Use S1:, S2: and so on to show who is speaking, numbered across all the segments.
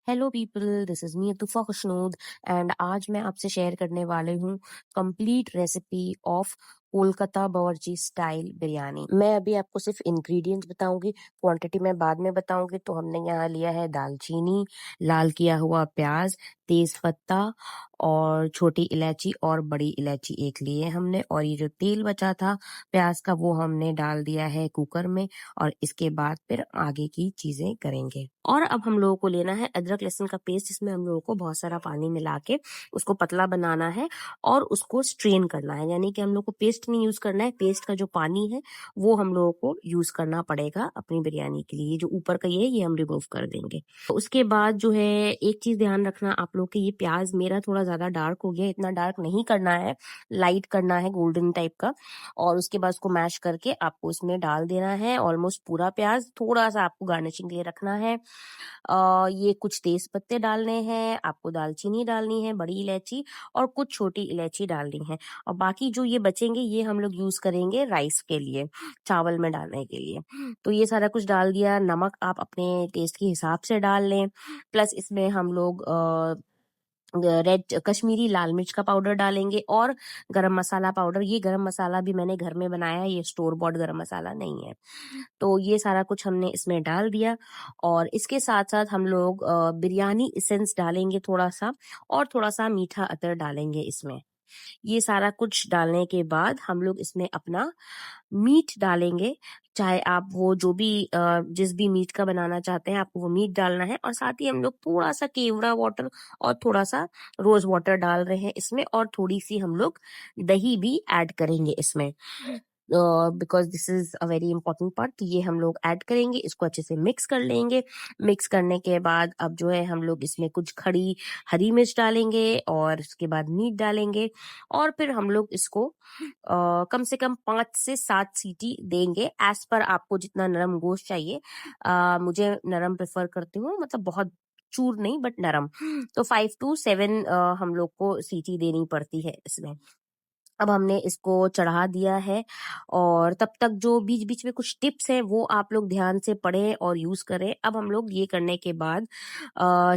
S1: Hello people, this is me Atufa Khushnood and आज मैं आपसे शेयर करने वाली हूँ कंप्लीट रेसिपी ऑफ कोलकाता बावर्ची स्टाइल बिरयानी। मैं अभी आपको सिर्फ इंग्रेडिएंट्स बताऊंगी, क्वांटिटी मैं बाद में बताऊंगी। तो हमने यहाँ लिया है दालचीनी, लाल किया हुआ प्याज, तेज पत्ता और छोटी इलायची और बड़ी इलायची एक लिए हमने। और ये जो तेल बचा था प्याज का वो हमने डाल दिया है कुकर में। और इसके बाद फिर आगे की चीजें करेंगे। और अब हम लोगों को लेना है अदरक लहसुन का पेस्ट, जिसमें हम लोगों को बहुत सारा पानी मिला के उसको पतला बनाना है और उसको स्ट्रेन करना है। यानी कि हम लोग को पेस्ट नहीं यूज करना है, पेस्ट का जो पानी है वो हम लोगों को यूज करना पड़ेगा अपनी बिरयानी के लिए। ये जो ऊपर का ये हम रिमूव कर देंगे। तो उसके बाद जो है एक चीज ध्यान रखना आप लोग के, ये प्याज मेरा थोड़ा ज्यादा डार्क हो गया, इतना डार्क नहीं करना है, लाइट करना है गोल्डन टाइप का। और उसके बाद उसको मैश करके आपको इसमें डाल देना है ऑलमोस्ट पूरा प्याज। थोड़ा सा आपको गार्निशिंग के लिए रखना है। ये कुछ तेज पत्ते डालने हैं, आपको दालचीनी डालनी है, बड़ी इलायची और कुछ छोटी इलायची डालनी है। और बाकी जो ये बचेंगे ये हम लोग यूज करेंगे राइस के लिए, चावल में डालने के लिए। तो ये सारा कुछ डाल दिया। नमक आप अपने टेस्ट के हिसाब से डाल लें। प्लस इसमें हम लोग रेड कश्मीरी लाल मिर्च का पाउडर डालेंगे और गरम मसाला पाउडर। ये गरम मसाला भी मैंने घर में बनाया है, ये स्टोर बॉट गरम मसाला नहीं है। तो ये सारा कुछ हमने इसमें डाल दिया। और इसके साथ साथ हम लोग बिरयानी एसेंस डालेंगे थोड़ा सा, और थोड़ा सा मीठा अतर डालेंगे इसमें। ये सारा कुछ डालने के बाद हम लोग इसमें अपना मीट डालेंगे। चाहे आप वो जो भी जिस भी मीट का बनाना चाहते हैं आपको वो मीट डालना है। और साथ ही हम लोग थोड़ा सा केवड़ा वाटर और थोड़ा सा रोज वाटर डाल रहे हैं इसमें। और थोड़ी सी हम लोग दही भी ऐड करेंगे इसमें, because this is a very important part. तो ये हम लोग ऐड करेंगे, इसको अच्छे से मिक्स कर लेंगे। मिक्स करने के बाद अब जो है हम लोग इसमें कुछ खड़ी हरी मिर्च डालेंगे और उसके बाद मीट डालेंगे। और फिर हम लोग इसको कम से कम 5 से 7 सीटी देंगे, एज पर आपको जितना नरम गोश्त चाहिए। मुझे नरम प्रेफर करती हूँ, मतलब बहुत चूर नहीं बट नरम। तो 5 to 7 हम लोग को सीटी देनी पड़ती है इसमें। अब हमने इसको चढ़ा दिया है। और तब तक जो बीच बीच में कुछ टिप्स हैं वो आप लोग ध्यान से पढ़ें और यूज करें। अब हम लोग ये करने के बाद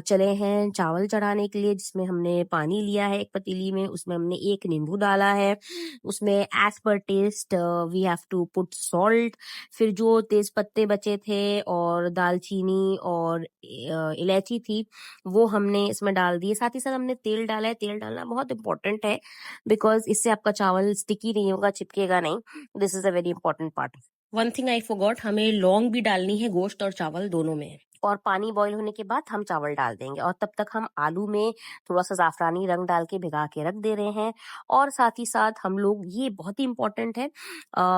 S1: चले हैं चावल चढ़ाने के लिए, जिसमें हमने पानी लिया है एक पतीली में, उसमें हमने एक नींबू डाला है। उसमें as per taste we have to put salt. फिर जो तेज पत्ते बचे थे और दालचीनी और इलायची थी वो हमने इसमें डाल दिए। साथ ही साथ हमने तेल डाला है। तेल डालना बहुत इंपॉर्टेंट है, बिकॉज इससे आपका चावल स्टिकी नहीं होगा, चिपकेगा नहीं। This is a very important part. One thing I forgot, हमें लौंग भी डालनी है गोश्त और चावल दोनों में। और पानी बॉईल होने के बाद हम चावल डाल देंगे। और तब तक हम आलू में थोड़ा सा जाफरानी रंग डाल के भिगा के रख दे रहे हैं। और साथ ही साथ हम लोग, ये बहुत ही इंपॉर्टेंट है,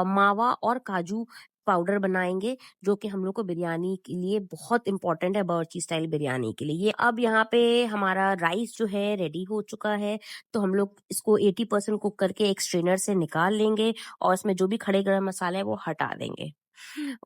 S1: मावा और काजू पाउडर बनाएंगे, जो कि हम लोग को बिरयानी के लिए बहुत इंपॉर्टेंट है, बावर्ची स्टाइल बिरयानी के लिए। ये अब यहाँ पे हमारा राइस जो है रेडी हो चुका है। तो हम लोग इसको 80% कुक करके एक स्ट्रेनर से निकाल लेंगे और इसमें जो भी खड़े गरम मसाले हैं वो हटा देंगे।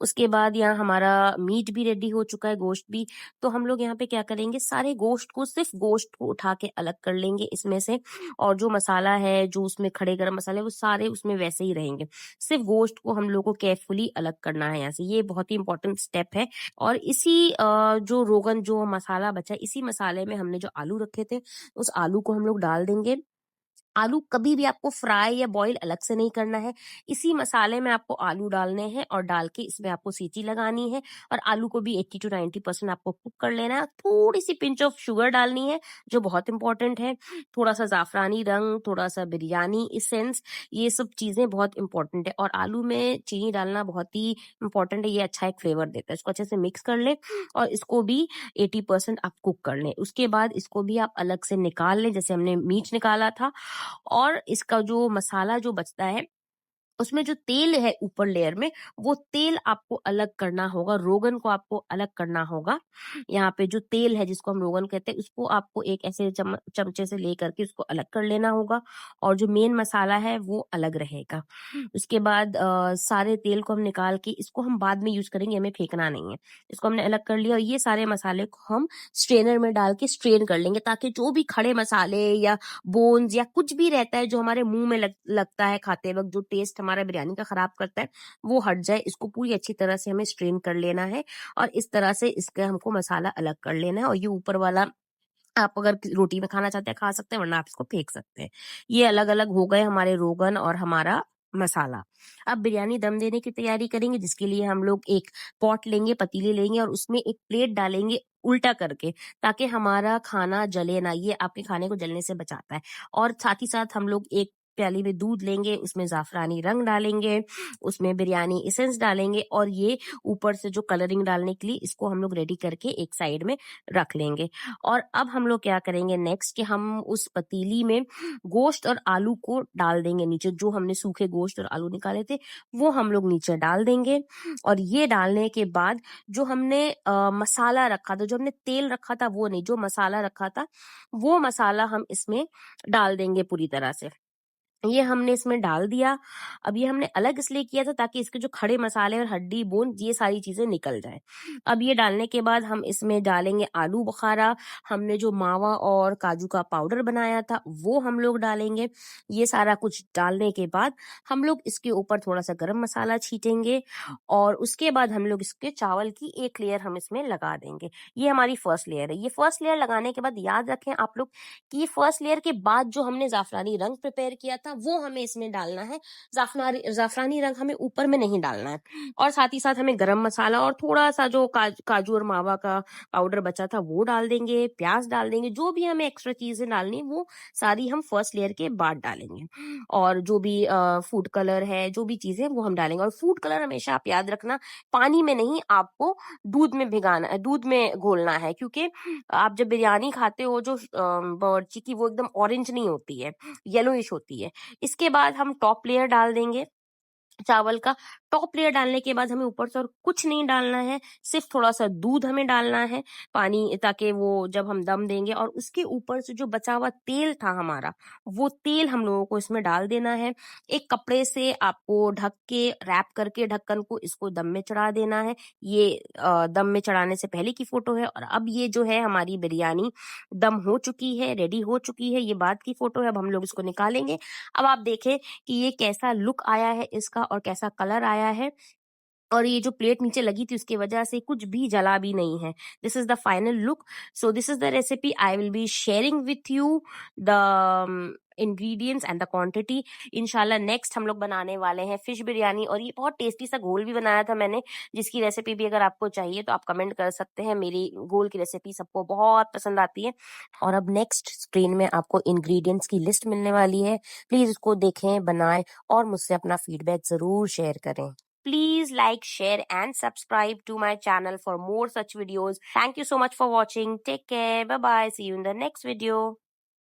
S1: उसके बाद यहाँ हमारा मीट भी रेडी हो चुका है, गोश्त भी। तो हम लोग यहाँ पे क्या करेंगे, सारे गोश्त को, सिर्फ गोश्त को उठा के अलग कर लेंगे इसमें से। और जो मसाला है, जो उसमें खड़े गरम मसाले, वो सारे उसमें वैसे ही रहेंगे। सिर्फ गोश्त को हम लोग को केयरफुली अलग करना है यहाँ से। ये बहुत ही इंपॉर्टेंट स्टेप है। और इसी जो रोगन जो मसाला बचा है, इसी मसाले में हमने जो आलू रखे थे उस आलू को हम लोग डाल देंगे। आलू कभी भी आपको फ्राई या बॉईल अलग से नहीं करना है, इसी मसाले में आपको आलू डालने हैं और डाल के इसमें आपको सीटी लगानी है। और आलू को भी 80 to 90% आपको कुक कर लेना है। थोड़ी सी पिंच ऑफ शुगर डालनी है, जो बहुत इंपॉर्टेंट है। थोड़ा सा जाफरानी रंग, थोड़ा सा बिरयानी इसेंस, ये सब चीजें बहुत इंपॉर्टेंट है। और आलू में चीनी डालना बहुत ही इंपॉर्टेंट है, ये अच्छा एक फ्लेवर देता है। इसको अच्छे से मिक्स कर ले और इसको भी 80% आप कुक कर लें। उसके बाद इसको भी आप अलग से निकाल लें, जैसे हमने मीट निकाला था। और इसका जो मसाला जो बचता है उसमें जो तेल है ऊपर लेयर में, वो तेल आपको अलग करना होगा, रोगन को आपको अलग करना होगा। यहाँ पे जो तेल है जिसको हम रोगन कहते हैं, उसको आपको एक ऐसे चमचे से लेकर के उसको अलग कर लेना होगा। और जो मेन मसाला है वो अलग रहेगा। उसके बाद सारे तेल को हम निकाल के, इसको हम बाद में यूज करेंगे, हमें फेंकना नहीं है। इसको हमने अलग कर लिया और ये सारे मसाले को हम स्ट्रेनर में डाल के स्ट्रेन कर लेंगे, ताकि जो भी खड़े मसाले या बोन्स या कुछ भी रहता है जो हमारे मुंह में लगता है खाते वक्त, जो टेस्ट हमारा बिरयानी का खराब करता है वो हट जाए, इसको पूरी अच्छी तरह से हमें स्ट्रेन कर लेना है और इस तरह से इसका हमको मसाला अलग कर लेना है। और ये ऊपर वाला आप अगर रोटी में खाना चाहते हैं खा सकते हैं, वरना आप इसको फेंक सकते हैं। ये अलग अलग हो गए हमारे रोगन और हमारा मसाला। अब बिरयानी दम देने की तैयारी करेंगे, जिसके लिए हम लोग एक पॉट लेंगे, पतीली लेंगे और उसमें एक प्लेट डालेंगे उल्टा करके, ताकि हमारा खाना जले ना। ये आपके खाने को जलने से बचाता है। और साथ ही साथ हम लोग एक प्याली में दूध लेंगे, उसमें जाफरानी रंग डालेंगे, उसमें बिरयानी एसेंस डालेंगे और ये ऊपर से जो कलरिंग डालने के लिए इसको हम लोग रेडी करके एक साइड में रख लेंगे। और अब हम लोग क्या करेंगे नेक्स्ट, कि हम उस पतीली में गोश्त और आलू को डाल देंगे नीचे। जो हमने सूखे गोश्त और आलू निकाले थे वो हम लोग नीचे डाल देंगे। और ये डालने के बाद जो हमने मसाला रखा था, जो हमने तेल रखा था वो नहीं, जो मसाला रखा था वो मसाला हम इसमें डाल देंगे पूरी तरह से। ये हमने इसमें डाल दिया। अब ये हमने अलग इसलिए किया था ताकि इसके जो खड़े मसाले और हड्डी बोन ये सारी चीजें निकल जाए। अब ये डालने के बाद हम इसमें डालेंगे आलू बुखारा। हमने जो मावा और काजू का पाउडर बनाया था वो हम लोग डालेंगे। ये सारा कुछ डालने के बाद हम लोग इसके ऊपर थोड़ा सा गरम मसाला छीटेंगे और उसके बाद हम लोग इसके चावल की एक लेयर हम इसमें लगा देंगे। ये हमारी फर्स्ट लेयर है। ये फर्स्ट लेयर लगाने के बाद याद रखें आप लोग कि ये फर्स्ट लेयर के बाद जो हमने जाफरानी रंग प्रिपेयर किया था वो हमें इसमें डालना है। जाफरानी रंग हमें ऊपर में नहीं डालना है। और साथ ही साथ हमें गरम मसाला और थोड़ा सा जो काजू और मावा का पाउडर बचा था वो डाल देंगे, प्याज डाल देंगे, जो भी हमें एक्स्ट्रा चीजें डालनी है वो सारी हम फर्स्ट लेयर के बाद डालेंगे। और जो भी फूड कलर है, जो भी चीजें वो हम डालेंगे। और फूड कलर हमेशा आप याद रखना पानी में नहीं, आपको दूध में भिगाना है, दूध में घोलना है, क्योंकि आप जब बिरयानी खाते हो जो बावर्ची की, वो एकदम ऑरेंज नहीं होती है, येलोइश होती है। इसके बाद हम टॉप लेयर डाल देंगे चावल का। टॉप लेयर डालने के बाद हमें ऊपर से और कुछ नहीं डालना है, सिर्फ थोड़ा सा दूध हमें डालना है पानी, ताकि वो जब हम दम देंगे। और उसके ऊपर से जो बचा हुआ तेल था हमारा, वो तेल हम लोगों को इसमें डाल देना है। एक कपड़े से आपको ढक के, रैप करके ढक्कन को, इसको दम में चढ़ा देना है। ये दम में चढ़ाने से पहले की फोटो है। और अब ये जो है हमारी बिरयानी दम हो चुकी है, रेडी हो चुकी है। ये बाद की फोटो है। अब हम लोग इसको निकालेंगे। अब आप देखें कि ये कैसा लुक आया है इसका और कैसा कलर आया है। और ये जो प्लेट नीचे लगी थी उसकी वजह से कुछ भी जला भी नहीं है। This is the final look. So this is the recipe I will be sharing with you the ingredients and the quantity. इंशाल्लाह नेक्स्ट हम लोग बनाने वाले हैं फिश बिरयानी। और ये बहुत टेस्टी सा घोल भी बनाया था मैंने, जिसकी रेसिपी भी अगर आपको चाहिए तो आप कमेंट कर सकते हैं। मेरी घोल की रेसिपी सबको बहुत पसंद आती है। और अब नेक्स्ट स्क्रीन में आपको इंग्रेडिएंट्स की लिस्ट मिलने वाली है। प्लीज इसको देखें, बनाएं और मुझसे अपना फीडबैक जरूर शेयर करें। Please like, share and subscribe to my channel for more such videos. Thank you so much for watching. Take care. Bye bye. See you in the next video.